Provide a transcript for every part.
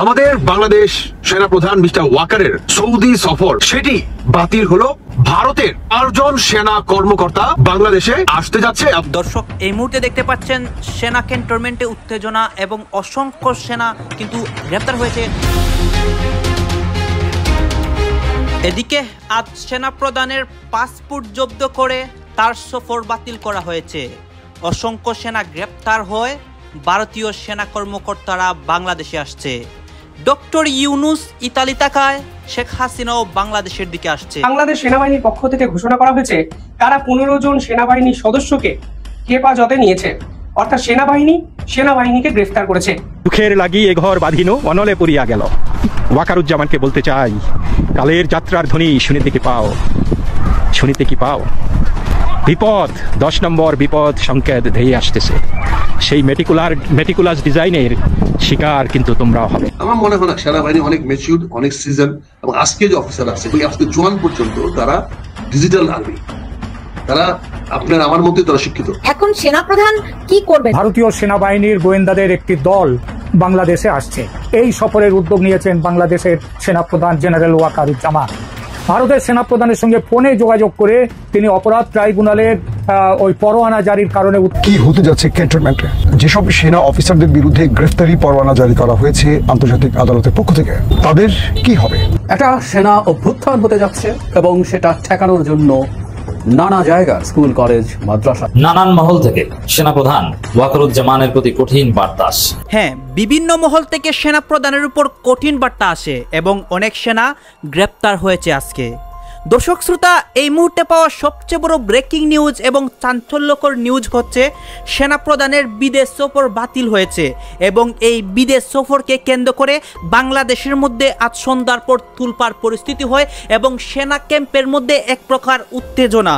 আমাদের বাংলাদেশ সেনাপ্রধান মিস্টার ওয়াকারের সৌদি সফর সেটি বাতিল হলো। ভারতের 8 জন সেনা কর্মকর্তা বাংলাদেশে আসতে যাচ্ছে। দর্শক, এই মুহূর্তে দেখতে পাচ্ছেন সেনা ক্যান্টনমেন্টে উত্তেজনা এবং অসংখ্য সেনা কিন্তু গ্রেপ্তার হয়েছে। এদিকে আজ সেনা প্রধানের পাসপোর্ট জব্দ করে তার সফর বাতিল করা হয়েছে। অসংখ্য সেনা গ্রেপ্তার হয়ে ভারতীয় সেনা কর্মকর্তারা বাংলাদেশে আসছে। ডক্টর ইউনুস ইতালি তাকায়, শেখ হাসিনাও বাংলাদেশের দিকে আসছে। বাংলাদেশ সেনাবাহিনীর পক্ষ থেকে ঘোষণা করা হয়েছে তারা 15 জন সেনাবাহিনীর সদস্যকে হেফাজতে নিয়েছে, অর্থাৎ সেনাবাহিনীকে গ্রেফতার করেছে। দুঃখের লাগি এ ঘর বাঁধিনো অনলে পড়িয়া গেল। ওয়াকারুজ্জামানকে বলতে চাই, কালের যাত্রার ধ্বনি শুনিতে কি পাও? বিপদ, 10 নম্বর বিপদ সংকেত ধেয়ে আসতেছে। সেই মেটিকুলাস ডিজাইনের শিকার কিন্তু তোমরাও হবে। আমার মনে হয় না সেনাবাহিনী অনেক ম্যাচিউরড, অনেক সিজন, এবং আজকে যে অফিসার আছে আজকে জোয়ান পর্যন্ত তারা ডিজিটাল আর্মি, তারা আপনার আমার মধ্যে তারা শিক্ষিত। এখন সেনাপ্রধান কি করবেন? ভারতীয় সেনাবাহিনীর গোয়েন্দাদের একটি দল বাংলাদেশে আসছে। এই সফরের উদ্যোগ নিয়েছেন বাংলাদেশের সেনাপ্রধান জেনারেল ওয়াকারুজ্জামান। ভারতের সেনাপ্রধানের সঙ্গে ফোনে যোগাযোগ করে তিনি অপরাধ ট্রাইব্যুনালের ওই পরোয়ানা জারির কারণে কি হতে যাচ্ছে ক্যান্টনমেন্টে, যেসব সেনা অফিসারদের বিরুদ্ধে গ্রেফতারি পরোয়ানা জারি করা হয়েছে আন্তর্জাতিক আদালতের পক্ষ থেকে, তাদের কি হবে? একটা সেনা অভ্যুত্থান হতে যাচ্ছে এবং সেটা ঠেকানোর জন্য নানা জায়গা, স্কুল, কলেজ, মাদ্রাসা, নানান মহল থেকে সেনাপ্রধান ওয়াকারুজ্জামানের প্রতি কঠিন বার্তা আসে। হ্যাঁ, বিভিন্ন মহল থেকে সেনাপ্রধানের উপর কঠিন বার্তা আসে এবং অনেক সেনা গ্রেপ্তার হয়েছে আজকে। দর্শক শ্রোতা, এই মুহূর্তে পাওয়া সবচেয়ে বড় ব্রেকিং নিউজ এবং চাঞ্চল্যকর নিউজ হচ্ছে সেনাপ্রধানের বিদেশ সফর বাতিল হয়েছে এবং এই বিদেশ সফরকে কেন্দ্র করে বাংলাদেশের মধ্যে আজ সন্ধ্যার পর তুলপাড় পরিস্থিতি হয় এবং সেনা ক্যাম্পের মধ্যে এক প্রকার উত্তেজনা।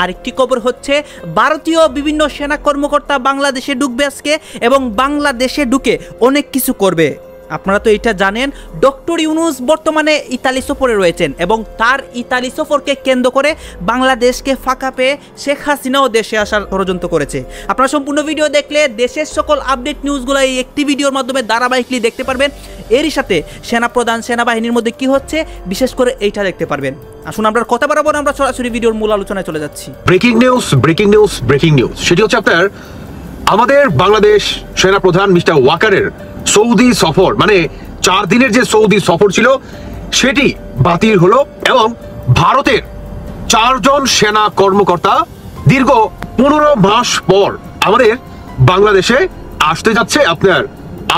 আরেকটি খবর হচ্ছে ভারতীয় বিভিন্ন সেনা কর্মকর্তা বাংলাদেশে ঢুকবে আজকে এবং বাংলাদেশে ঢুকে অনেক কিছু করবে। আপনারা তো এটা জানেন, ডক্টর ইউনুস বর্তমানে ইতালি সফরে রয়েছেন এবং তার ইতালি সফরকে কেন্দ্র করে বাংলাদেশকে ফাঁকা পেয়ে শেখ হাসিনাও দেশে আসার ষড়যন্ত্র করেছে। আপনারা সম্পূর্ণ ভিডিও দেখলে দেশের সকল আপডেট নিউজগুলো এই একটি ভিডিওর মাধ্যমে ধারাবাহিকলি দেখতে পারবেন। এরই সাথে সেনাপ্রধান, সেনাবাহিনীর মধ্যে কি হচ্ছে বিশেষ করে এইটা দেখতে পারবেন। আসুন আমরা কথা বরাবর আমরা সরাসরি ভিডিওর মূল আলোচনায় চলে যাচ্ছি। ব্রেকিং নিউজ সেটি হচ্ছে আপনার আমাদের বাংলাদেশ সেনাপ্রধান মিস্টার ওয়াকারের সৌদি সফর, মানে 4 দিনের যে সৌদি সফর ছিল সেটি বাতিল হলো এবং ভারতের 4 জন সেনা কর্মকর্তা দীর্ঘ 15 মাস পর আমাদের বাংলাদেশে আসতে যাচ্ছে। আপনার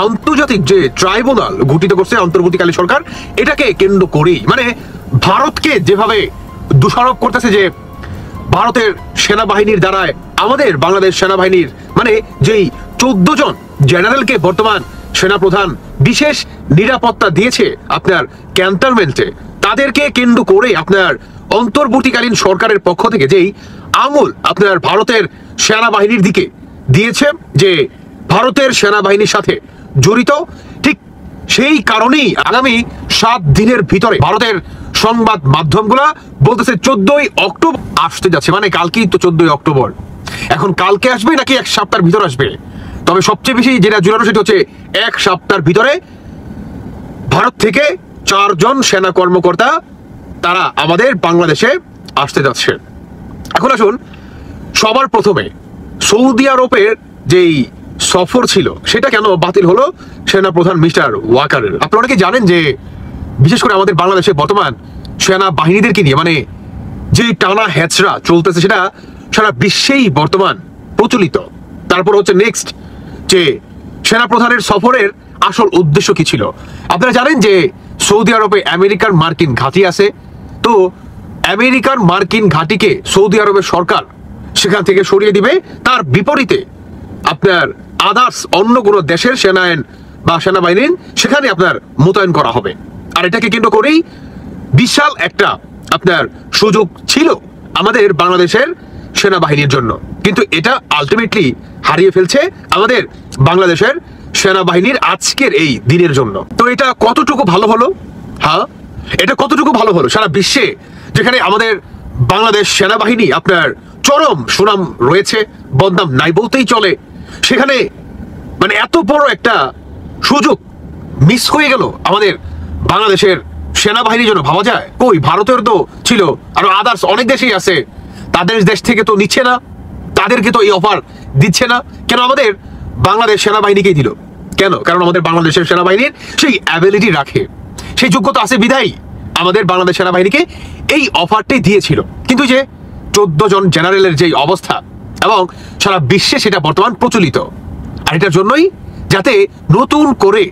আন্তর্জাতিক যে ট্রাইব্যুনাল গঠিত করছে অন্তর্বর্তীকালীন সরকার, এটাকে কেন্দ্র করেই, মানে ভারতকে যেভাবে দোষারোপ করতেছে যে ভারতের সেনাবাহিনীর দ্বারায় আমাদের বাংলাদেশ সেনাবাহিনীর, মানে যেই 14 জন জেনারেলকে বর্তমান সেনাপ্রধান বিশেষ নিরাপত্তা দিয়েছে আপনার ক্যান্টনমেন্টে, তাদেরকে কেন্দ্র করে আপনার অন্তর্বর্তীকালীন সরকারের পক্ষ থেকে যেই আঙুল আপনার ভারতের সেনাবাহিনীর দিকে দিয়েছে যে ভারতের সেনাবাহিনীর সাথে জড়িত, ঠিক সেই কারণেই আগামী 7 দিনের ভিতরে ভারতের সংবাদ মাধ্যমগুলা বলতেছে 14ই অক্টোবর আসতে যাচ্ছে, মানে কালকেই তো 14ই অক্টোবর। এখন কালকে আসবে নাকি 1 সপ্তাহের ভিতর আসবে? তবে সবচেয়ে বেশি যেটা জোরালো সেটা হচ্ছে 1 সপ্তাহের ভিতরে ভারত থেকে 4 জন সেনা কর্মকর্তা তারা আমাদের বাংলাদেশে আসতে যাচ্ছে। এখন আসুন সবার প্রথমে সৌদি আরবের যেই সফর ছিল সেটা কেন বাতিল হলো সেনাপ্রধান মিস্টার ওয়াকারের? আপনারা কি জানেন যে বিশেষ করে আমাদের বাংলাদেশে বর্তমান সেনা বাহিনীদেরকে নিয়ে মানে যে টানা হেচড়া চলতেছে সেটা সারা বিশ্বেই বর্তমান প্রচলিত। তারপর হচ্ছে নেক্সট যে সেনাপ্রধানের সফরের আসল উদ্দেশ্য কি ছিল? আপনারা জানেন যে সৌদি আরবে আমেরিকার মার্কিন ঘাঁটি আছে, তো আমেরিকার মার্কিন ঘাঁটিকে সৌদি আরবের সরকার সেখান থেকে সরিয়ে দিবে, তার বিপরীতে আপনার আদার্স অন্য কোনো দেশের সেনায়ন বা সেনাবাহিনীর সেখানে আপনার মোতায়েন করা হবে। আর এটাকে কেন্দ্র করেই বিশাল একটা আপনার সুযোগ ছিল আমাদের বাংলাদেশের সেনাবাহিনীর জন্য, কিন্তু এটা আলটিমেটলি হারিয়ে ফেলছে আমাদের বাংলাদেশের সেনাবাহিনীর আজকের এই দিনের জন্য। তো এটা কতটুকু ভালো হলো? হ্যাঁ, এটা কতটুকু ভালো হলো সারা বিশ্বে, যেখানে আমাদের বাংলাদেশ সেনাবাহিনী আপনার চরম সুনাম রয়েছে, বদনাম নাই বলতেই চলে, সেখানে মানে এত বড় একটা সুযোগ মিস হয়ে গেল আমাদের বাংলাদেশের সেনাবাহিনীর জন্য ভাবা যায়? কই, ভারতের তো ছিল, আর আদার্স অনেক দেশেই আছে, তাদের দেশ থেকে তো নিচ্ছে না, তাদেরকে তো এই অফার দিচ্ছে না, কেন আমাদের বাংলাদেশ সেনাবাহিনীকেই দিল? কেন? কারণ আমাদের বাংলাদেশের সেনাবাহিনীর সেই অ্যাবিলিটি রাখে, সেই যোগ্যতা আছে বিধায় আমাদের বাংলাদেশ সেনাবাহিনীকে এই অফারটি দিয়েছিল। কিন্তু যে 14 জন জেনারেলের যে অবস্থা, এবং সারা বিশ্বে সেটা বর্তমান প্রচলিত, আর এটার জন্যই যাতে নতুন করে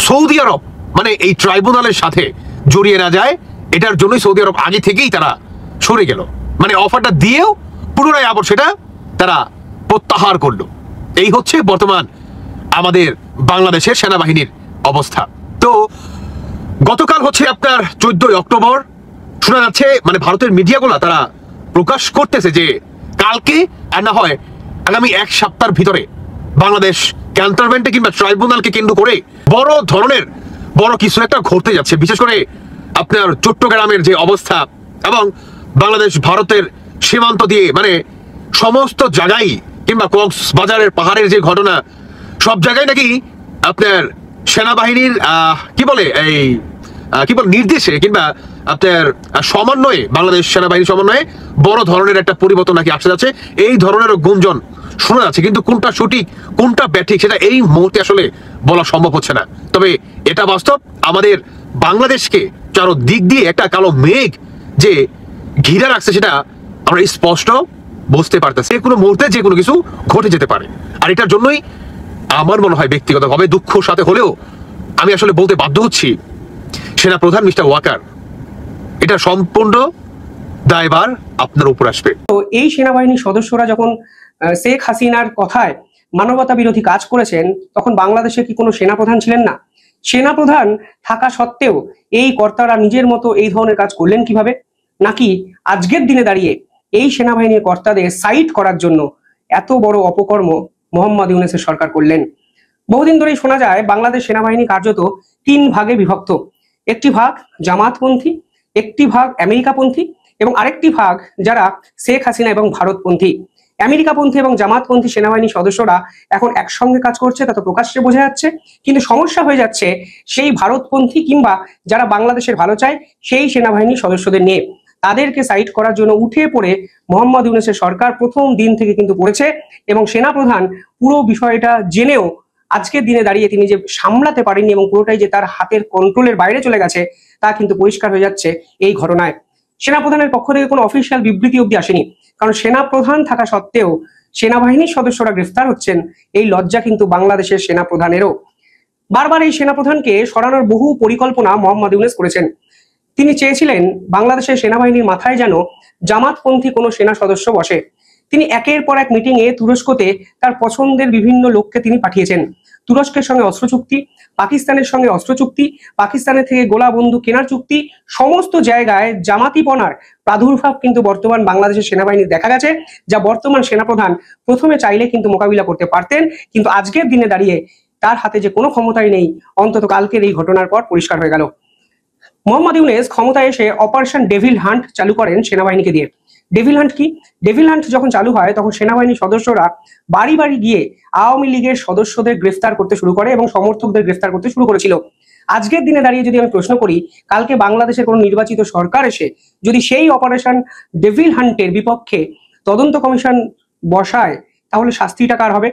সৌদি আরব মানে এই ট্রাইব্যুনালের সাথে জড়িয়ে না যায়, এটার জন্যই সৌদি আরব আগে থেকেই তারা সরে গেল, মানে অফারটা দিয়েও পুনরায় আবার সেটা তারা প্রত্যাহার করলো। এই হচ্ছে বর্তমান আমাদের বাংলাদেশের সেনাবাহিনীর অবস্থা। তো গতকাল হচ্ছে আপনার 14 অক্টোবর, শোনা যাচ্ছে মানে ভারতের মিডিয়াগুলা তারা প্রকাশ করতেছে যে কালকে আর না হয় আগামী 1 সপ্তাহের ভিতরে বাংলাদেশ ক্যান্টনমেন্টে কিংবা ট্রাইব্যুনালকে কেন্দ্র করে বড় ধরনের বড় কিছু একটা ঘটতে যাচ্ছে। বিশেষ করে আপনার চট্টগ্রামের যে অবস্থা এবং বাংলাদেশ ভারতের সীমান্ত দিয়ে মানে সমস্ত জায়গায়, কিংবা কক্সবাজারের পাহাড়ের যে ঘটনা, সব জায়গায় নাকি আপনার সেনাবাহিনীর নির্দেশে কিংবা আপনার সমন্বয়ে, বাংলাদেশ সেনাবাহিনীর সমন্বয়ে বড় ধরনের একটা পরিবর্তন নাকি আসতে যাচ্ছে। এই ধরনের গুঞ্জন শোনা যাচ্ছে, কিন্তু কোনটা সঠিক কোনটা ব্যাঠিক সেটা এই মুহূর্তে আসলে বলা সম্ভব হচ্ছে না। তবে এটা বাস্তব, আমাদের বাংলাদেশকে চারদিক দিয়ে একটা কালো মেঘ যে ঘিরে রাখছে সেটা আমরা স্পষ্ট বুঝতে পারতেছি। যে কোনো মুহূর্তে যে কোনো কিছু ঘটে যেতে পারে, আর এটার জন্যই আমার মনে হয় ব্যক্তিগতভাবে দুঃখ সাথে হলেও আমি আসলে বলতে বাধ্য হচ্ছি, সেনা প্রধান মিস্টার ওয়াকার, এটা সম্পূর্ণ দায়ভার আপনার উপর আসবে। তো এই সেনাবাহিনীর সদস্যরা যখন শেখ হাসিনার কথায় মানবতা বিরোধী কাজ করেছেন, তখন বাংলাদেশে কি কোনো সেনাপ্রধান ছিলেন না? সেনাপ্রধান থাকা সত্ত্বেও এই কর্তারা নিজের মতো এই ধরনের কাজ করলেন কিভাবে? নাকি আজকের দিনে দাঁড়িয়ে এই সেনাবাহিনীর কর্তাদের সাইড করার জন্য এত বড় অপকর্ম মোহাম্মদ ইউনূসের সরকার করলেন? বহুদিন ধরেই শোনা যায় বাংলাদেশ সেনাবাহিনী কার্যত 3 ভাগে বিভক্ত। একটি ভাগ জামাতপন্থী, একটি ভাগ আমেরিকাপন্থী এবং আরেকটি ভাগ যারা শেখ হাসিনা এবং ভারতপন্থী। আমেরিকাপন্থী এবং জামাতপন্থী সেনাবাহিনীর সদস্যরা এখন একসঙ্গে কাজ করছে, তা তো প্রকাশ্যে বোঝা যাচ্ছে, কিন্তু সমস্যা হয়ে যাচ্ছে সেই ভারতপন্থী কিংবা যারা বাংলাদেশের ভালো চায় সেই সেনাবাহিনীর সদস্যদের নিয়ে। তাদেরকে সাইড করার জন্য উঠে পড়ে মোহাম্মদ ইউনূসের সরকার প্রথম দিন থেকে কিন্তু করেছে, এবং সেনাপ্রধান পুরো বিষয়টা জেনেও আজকের দিনে দাঁড়িয়ে তিনি যে সামলাতে পারেননি এবং পুরোটাই যে তার হাতের কন্ট্রোলের বাইরে চলে গেছে তা কিন্তু পরিষ্কার হয়ে যাচ্ছে এই ঘটনায়। সেনাপ্রধানের পক্ষ থেকে কোনো অফিসিয়াল বিবৃতি অবধি আসেনি, কারণ সেনাপ্রধান থাকা সত্ত্বেও সেনাবাহিনীর সদস্যরা গ্রেফতার হচ্ছেন, এই লজ্জা কিন্তু বাংলাদেশের সেনাপ্রধানেরও। বারবার এই সেনাপ্রধানকে সরানোর বহু পরিকল্পনা মোহাম্মদ ইউনূস করেছেন। তিনি চেয়েছিলেন বাংলাদেশের সেনাবাহিনীর মাথায় যেন জামাতপন্থী কোনো সেনা সদস্য বসে। তিনি একের পর এক মিটিংয়ে তুরস্কতে তার পছন্দের বিভিন্ন লোককে তিনি পাঠিয়েছেন। তুরস্কের সঙ্গে অস্ত্র চুক্তি, পাকিস্তানের সঙ্গে অস্ত্র চুক্তি, পাকিস্তানের থেকে গোলা বন্দুক কেনার চুক্তি, সমস্ত জায়গায় জামাতিপনার প্রাদুর্ভাব কিন্তু বর্তমান বাংলাদেশের সেনাবাহিনীর দেখা গেছে, যা বর্তমান সেনাপ্রধান প্রথমে চাইলে কিন্তু মোকাবিলা করতে পারতেন, কিন্তু আজকের দিনে দাঁড়িয়ে তার হাতে যে কোনো ক্ষমতাই নেই, অন্তত কালকের এই ঘটনার পর পরিষ্কার হয়ে গেল। মোহাম্মদ ইউনূস ক্ষমতায় এসে অপারেশন ডেভিল হান্ট চালু করেন সেনাবাহিনীকে দিয়ে। ডেভিল হান্ট কি? ডেভিল হান্ট যখন চালু হয় তখন সেনাবাহিনীর সদস্যরা বাড়ি বাড়ি গিয়ে আওয়ামী লীগের সদস্যদের গ্রেফতার করতে শুরু করে এবং সমর্থকদের গ্রেফতার করতে শুরু করেছিল। আজকের দিনে দাঁড়িয়ে যদি আমি প্রশ্ন করি, কালকে বাংলাদেশের কোনো নির্বাচিত সরকার এসে যদি সেই অপারেশন ডেভিল হান্টের বিপক্ষে তদন্ত কমিশন বসায়, তাহলে শাস্তিটা কার হবে?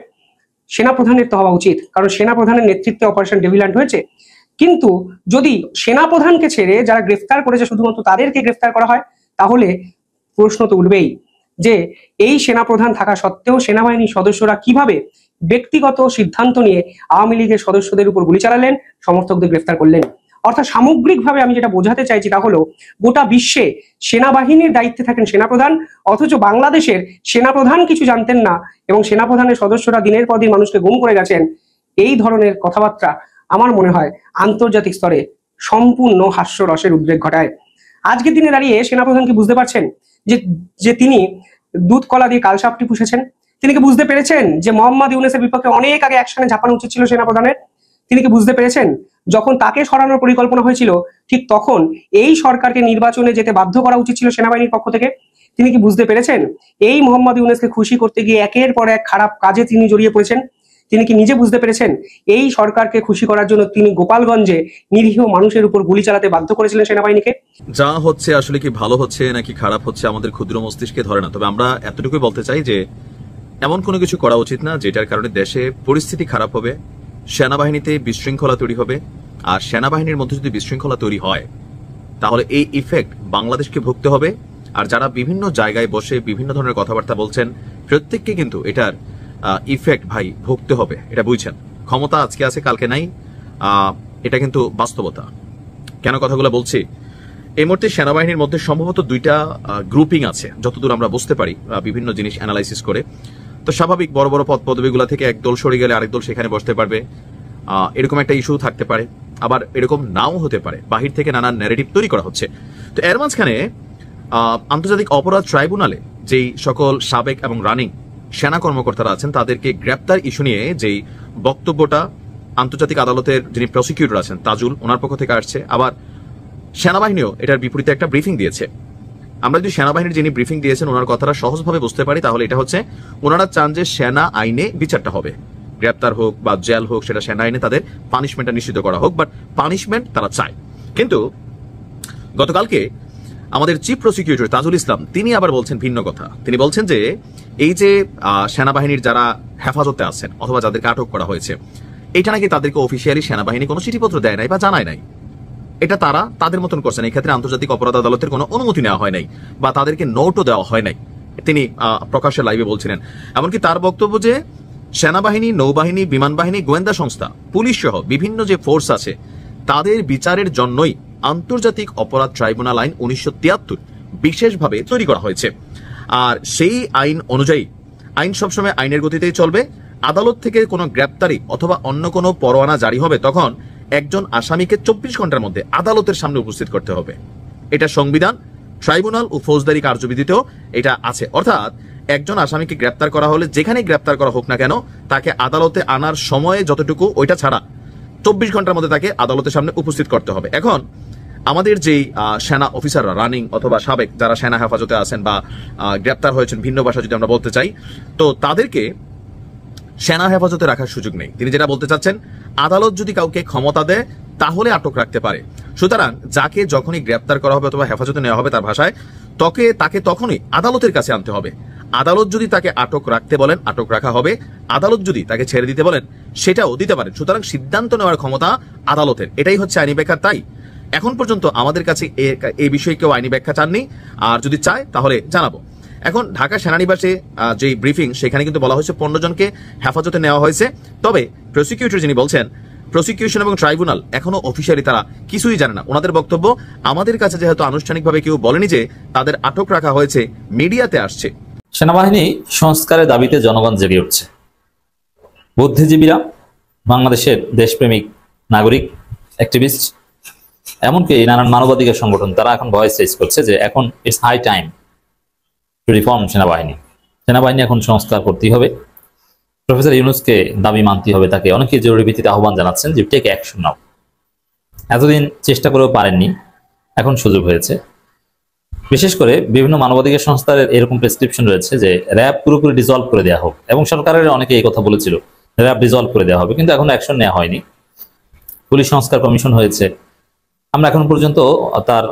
সেনাপ্রধানের তো হওয়া উচিত, কারণ সেনাপ্রধানের নেতৃত্বে অপারেশন ডেভিল হান্ট হয়েছে। কিন্তু যদি সেনাপ্রধানকে ছেড়ে যারা গ্রেফতার করেছে শুধুমাত্র তাদেরকে গ্রেফতার করা হয়, তাহলে প্রশ্ন তো উঠবেই যে এই সেনাপ্রধান থাকা সত্ত্বেও সেনাবাহিনীর সদস্যরা কিভাবে ব্যক্তিগত সিদ্ধান্ত নিয়ে আওয়ামী লীগের সদস্যদের উপর গুলি চালালেন, সমর্থকদের গ্রেফতার করলেন। অর্থাৎ সামগ্রিকভাবে আমি যেটা বোঝাতে চাইছি তা হলো, গোটা বিশ্বে সেনাবাহিনীর দায়িত্বে থাকেন সেনাপ্রধান, অথচ বাংলাদেশের সেনাপ্রধান কিছু জানতেন না এবং সেনাপ্রধানের সদস্যরা দিনের পর দিন মানুষকে গুম করে গেছেন। এই ধরনের কথাবার্তা আমার মনে হয় আন্তর্জাতিক স্তরে সম্পূর্ণ হাস্যরসের উদ্রেক ঘটায়। আজকের দিনে দাঁড়িয়ে সেনাপ্রধান কি বুঝতে পারছেন যে তিনি দুধ কলা দিয়ে কালসাপটি পুষেছেন? তিনি কি বুঝতে পেরেছেন যে মোহাম্মদ ইউনূসের বিপক্ষে অনেক আগে অ্যাকশনে ঝাঁপানো উচিত ছিল সেনাপ্রধানের? তিনি কি বুঝতে পেরেছেন যখন তাকে সরানোর পরিকল্পনা হয়েছিল ঠিক তখন এই সরকারকে নির্বাচনে যেতে বাধ্য করা উচিত ছিল সেনাবাহিনীর পক্ষ থেকে? তিনি কি বুঝতে পেরেছেন এই মোহাম্মদ ইউনূসকে খুশি করতে গিয়ে একের পর এক খারাপ কাজে তিনি জড়িয়ে পড়েছেন? তিনি কি নিজে বুঝতে পেরেছেন এই সরকারকে খুশি করার জন্য তিনি গোপালগঞ্জে নিরীহ মানুষের উপর গুলি চালাতে বাধ্য করেছিলেন সেনাবাহিনীকে? যা হচ্ছে আসলে কি ভালো হচ্ছে নাকি খারাপ হচ্ছে আমাদের ক্ষুদ্র মস্তিষ্কে ধরে না, তবে আমরা এতটুকুই বলতে চাই যে এমন কোনো কিছু করা উচিত না যেটার কারণে দেশে পরিস্থিতি খারাপ হবে, সেনাবাহিনীতে বিশৃঙ্খলা তৈরি হবে। আর সেনাবাহিনীর মধ্যে যদি বিশৃঙ্খলা তৈরি হয় তাহলে এই ইফেক্ট বাংলাদেশকে ভুগতে হবে। আর যারা বিভিন্ন জায়গায় বসে বিভিন্ন ধরনের কথাবার্তা বলছেন প্রত্যেককে কিন্তু এটার ইফেক্ট ভাই ভুগতে হবে, এটা বুঝছেন। ক্ষমতা আজকে আছে কালকে নাই, এটা কিন্তু বাস্তবতা। কেন কথাগুলো বলছি, এই মুহূর্তে সেনাবাহিনীর মধ্যে সম্ভবত দুইটা গ্রুপিং আছে যতদূর আমরা বুঝতে পারি বিভিন্ন জিনিস অ্যানালাইসিস করে। তো স্বাভাবিক বড় বড় পদ পদবিগুলো থেকে এক দল সরে গেলে আরেক দল সেখানে বসতে পারবে, এরকম একটা ইস্যু থাকতে পারে। আবার এরকম নাও হতে পারে, বাহির থেকে নানান ন্যারেটিভ তৈরি করা হচ্ছে। তো এর মাঝখানে আন্তর্জাতিক অপরাধ ট্রাইব্যুনালে যেই সকল সাবেক এবং রানিং সেনা কর্মকর্তারা আছেন তাদেরকে গ্রেপ্তার ইস্যু নিয়ে যেই বক্তব্যটা আন্তর্জাতিক আদালতের যিনি প্রসিকিউটর আছেন তাজুল, ওনার পক্ষ থেকে আসছে। আবার সেনাবাহিনীও এটার বিপরীতে একটা ব্রিফিং দিয়েছে। আমরা যদি সেনাবাহিনীর যিনি ব্রিফিং দিয়েছেন ওনার কথাটা সহজভাবে বুঝতে পারি তাহলে এটা হচ্ছে ওনারা চান যে সেনা আইনে বিচারটা হবে, গ্রেপ্তার হোক বা জেল হোক সেটা সেনা আইনে তাদের পানিশমেন্টটা নিশ্চিত করা হোক, বাট পানিশমেন্ট তারা চায়। কিন্তু গতকালকে আমাদের চিফ প্রসিকিউটর তাজুল ইসলাম তিনি আবার বলছেন ভিন্ন কথা। তিনি বলছেন যে এই যে সেনাবাহিনীর যারা হেফাজতে আছেন অথবা যাদেরকে আটক করা হয়েছে এটা নাকি তাদেরকে অফিসিয়ালি সেনাবাহিনী কোনো চিঠিপত্র দেয় নাই বা জানায় নাই, এটা তারা তাদের মতন করছেন। এই ক্ষেত্রে আন্তর্জাতিক অপরাধ আদালতের কোনো অনুমতি নেওয়া হয় নাই বা তাদেরকে নোটও দেওয়া হয় নাই, তিনি প্রকাশ্যে লাইভে বলছিলেন। এমনকি তার বক্তব্য যে সেনাবাহিনী, নৌবাহিনী, বিমান বাহিনী, গোয়েন্দা সংস্থা, পুলিশ সহ বিভিন্ন যে ফোর্স আছে তাদের বিচারের জন্যই আন্তর্জাতিক অপরাধ ট্রাইব্যুনাল আইন 1973 বিশেষভাবে তৈরি করা হয়েছে। আর সেই আইন অনুযায়ী আইন সবসময় আইনের গতিতেই চলবে। আদালত থেকে কোনো গ্রেপ্তারি অথবা অন্য কোনো পরোয়ানা জারি হবে তখন একজন আসামিকে 24 ঘন্টার মধ্যে আদালতের সামনে উপস্থিত করতে হবে। এটা সংবিধান, ট্রাইব্যুনাল ও ফৌজদারি কার্যবিধিতেও এটা আছে। অর্থাৎ একজন আসামিকে গ্রেপ্তার করা হলে যেখানেই গ্রেপ্তার করা হোক না কেন তাকে আদালতে আনার সময়ে যতটুকু ওইটা ছাড়া 24 ঘন্টার মধ্যে তাকে আদালতের সামনে উপস্থিত করতে হবে। এখন আমাদের যেই সেনা অফিসাররা রানিং অথবা সাবেক যারা সেনা হেফাজতে আছেন বা গ্রেপ্তার হয়েছেন ভিন্ন ভাষা যদি আমরা বলতে চাই, তো তাদেরকে সেনা হেফাজতে রাখার সুযোগ নেই। তিনি যেটা বলতে চাচ্ছেন আদালত যদি কাউকে ক্ষমতা দেয় তাহলে আটক রাখতে পারে। সুতরাং যাকে যখনই গ্রেপ্তার করা হবে অথবা হেফাজতে নেওয়া হবে তার ভাষায় তাকে তখনই আদালতের কাছে আনতে হবে। আদালত যদি তাকে আটক রাখতে বলেন আটক রাখা হবে, আদালত যদি তাকে ছেড়ে দিতে বলেন সেটাও দিতে পারেন। সুতরাং সিদ্ধান্ত নেওয়ার ক্ষমতা আদালতের, এটাই হচ্ছে আইনি ব্যাখ্যা। তাই এখন পর্যন্ত আমাদের কাছে এই বিষয়ে কেউ আইনি ব্যাখ্যা চাননি, আর যদি চায় তাহলে জানাবো। এখন ঢাকা সেনানিবাসে যে ব্রিফিং সেখানে কিন্তু বলা হয়েছে 15 জনকে হেফাজতে নেওয়া হয়েছে। তবে প্রসিকিউটর যিনি বলছেন প্রসিকিউশন এবং ট্রাইব্যুনাল এখনো অফিসিয়ালি তারা কিছুই জানে না। ওনাদের বক্তব্য আমাদের কাছে যেহেতু আনুষ্ঠানিকভাবে কেউ বলেনি যে তাদের আটক রাখা হয়েছে, মিডিয়াতে আসছে। সেনাবাহিনী সংস্কারের দাবিতে জনগণ জেগে উঠছে। বুদ্ধিজীবীরা, বাংলাদেশের দেশপ্রেমিক নাগরিক, অ্যাক্টিভিস্ট, এমনকি নানান মানবাধিকার সংগঠন তারা এখন ভয়েস রেজ করছে যে এখন it's high time to reform সেনাবাহিনী। সেনাবাহিনী এখন সংস্কার করতেই হবে। প্রফেসর ইউনূসকে দাবি মানতে হবে, তাকে অনেকে জরুরি ভিত্তিতে আহ্বান জানাচ্ছেন যে টেক অ্যাকশন নাও। এতদিন চেষ্টা করেও পারেননি, এখন সুযোগ হয়েছে। বিশেষ করে বিভিন্ন মানবাধিকার সংস্থার এরকম প্রেসক্রিপশন রয়েছে যে র্যাব পুরোপুরি ডিজলভ করে দেওয়া হোক, এবং সরকারের অনেকে এই কথা বলেছিল র্যাব ডিজলভ করে দেওয়া হবে, কিন্তু এখন অ্যাকশন নেওয়া হয়নি। পুলিশ সংস্কার কমিশন হয়েছে, আমরা এখন পর্যন্ত তার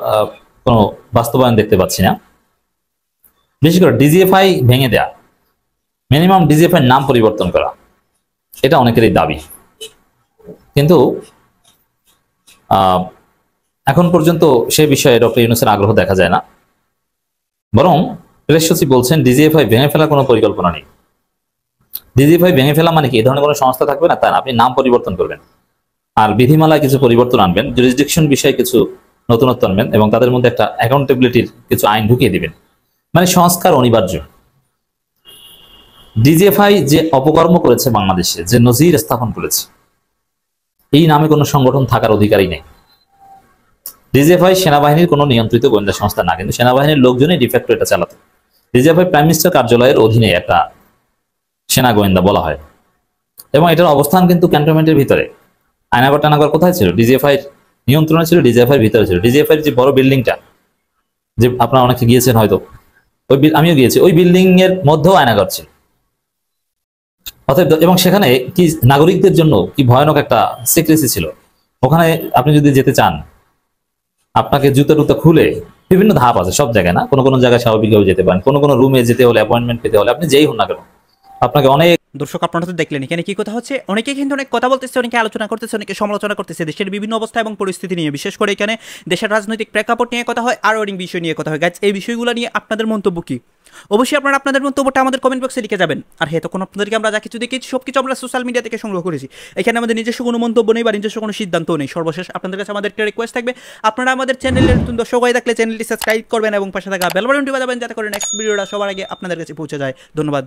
কোনো বাস্তবায়ন দেখতে পাচ্ছি না। বিশেষ করে ডিজিএফআই ভেঙে দেয়া, মিনিমাম ডিজিএফআই নাম পরিবর্তন করা, এটা অনেকেরই দাবি, কিন্তু এখন পর্যন্ত সে বিষয়ে ডক্টর ইউনূসের আগ্রহ দেখা যায় না। বরং প্রেস সচিব বলছেন ডিজিএফআই ভেঙে ফেলার কোনো পরিকল্পনা নেই। ডিজিএফআই ভেঙে ফেলা মানে কি এই ধরনের কোনো সংস্থা থাকবে না তা না, আপনি নাম পরিবর্তন করবেন আর বিধিমালায় কিছু পরিবর্তন আনবেন, জুরিসডিকশন বিষয়ে কিছু নতুনত্ব আনবেন এবং তাদের মধ্যে একটা অ্যাকাউন্টেবিলিটির কিছু আইন ঢুকিয়ে দিবেন। মানে সংস্কার অনিবার্য। ডিজিএফআই যে অপকর্ম করেছে বাংলাদেশে, যে নজির স্থাপন করেছে, এই নামে কোনো সংগঠন থাকার অধিকারই নেই। ডিজিএফআই সেনাবাহিনীর কোনো নিয়ন্ত্রিত গোয়েন্দা সংস্থা না, কিন্তু সেনাবাহিনীর লোকজনই ডিফ্যাক্টো এটা চালাতো। ডিজিএফআই প্রাইম মিনিস্টার কার্যালয়ের অধীনে একটা সেনা গোয়েন্দা বলা হয়, এবং এটার অবস্থান কিন্তু ক্যান্টনমেন্টের ভিতরে। আয়নাগর টানাগর কোথায় ছিল? ডিজিএফআই নিয়ন্ত্রণে ছিল, ডিজিএফআই ভিতরে ছিল। ডিজিএফআই যে বড় বিল্ডিংটা, যে আপনারা অনেকে গিয়েছেন হয়তো, আমিও গিয়েছি, ওই বিল্ডিং এর মধ্যেও আয়নাগর ছিল। অতএব এবং সেখানে কি নাগরিকদের জন্য কি ভয়ানক একটা সিক্রেসি ছিল। ওখানে আপনি যদি যেতে চান, আপনাকে জুতা টুতা খুলে, বিভিন্ন ধাপ আছে সব জায়গায় না, কোনো কোনো জায়গায় স্বাভাবিকভাবে যেতে পারেন, কোনো কোনো রুমে যেতে হলে অ্যাপয়েন্টমেন্ট পেতে হলে আপনি যেই হন না কেন আপনাকে অনেক। দর্শক আপনারা তো দেখলেন এখানে কি কথা হচ্ছে, অনেকে কিন্তু অনেক কথা বলতেছে, অনেকে আলোচনা করতেছে, অনেকে সমালোচনা করতেছে দেশের বিভিন্ন অবস্থা এবং পরিস্থিতি নিয়ে, বিশেষ করে এখানে দেশের রাজনৈতিক প্রেক্ষাপট নিয়ে কথা হয় আর অনেক বিষয় নিয়ে কথা হয়। গাইজ এই বিষয়গুলো নিয়ে আপনাদের মন্তব্য কি? অবশ্যই আপনারা আপনাদের মন্তব্যটা আমাদের কমেন্ট বক্সে লিখে যাবেন। আর হ্যাঁ, তখন আপনাদেরকে আমরা যা কিছু দেখেছি সব কিছু আমরা সোশ্যাল মিডিয়া থেকে সংগ্রহ করেছি, এখানে আমাদের নিজস্ব কোনো মন্তব্য নেই বা নিজস্ব কোনো সিদ্ধান্তও নেই। সর্বশেষ আপনাদের কাছে আমাদের একটা রিকোয়েস্ট থাকবে, আপনারা আমাদের চ্যানেলের নতুন দর্শক হয়ে থাকলে চ্যানেলটি সাবস্ক্রাইব করবেন এবং পাশে থাকা বেল বাটনটি বাজাবেন যাতে করে নেক্সট ভিডিওটা সবার আগে আপনাদের কাছে পৌঁছে যায়। ধন্যবাদ।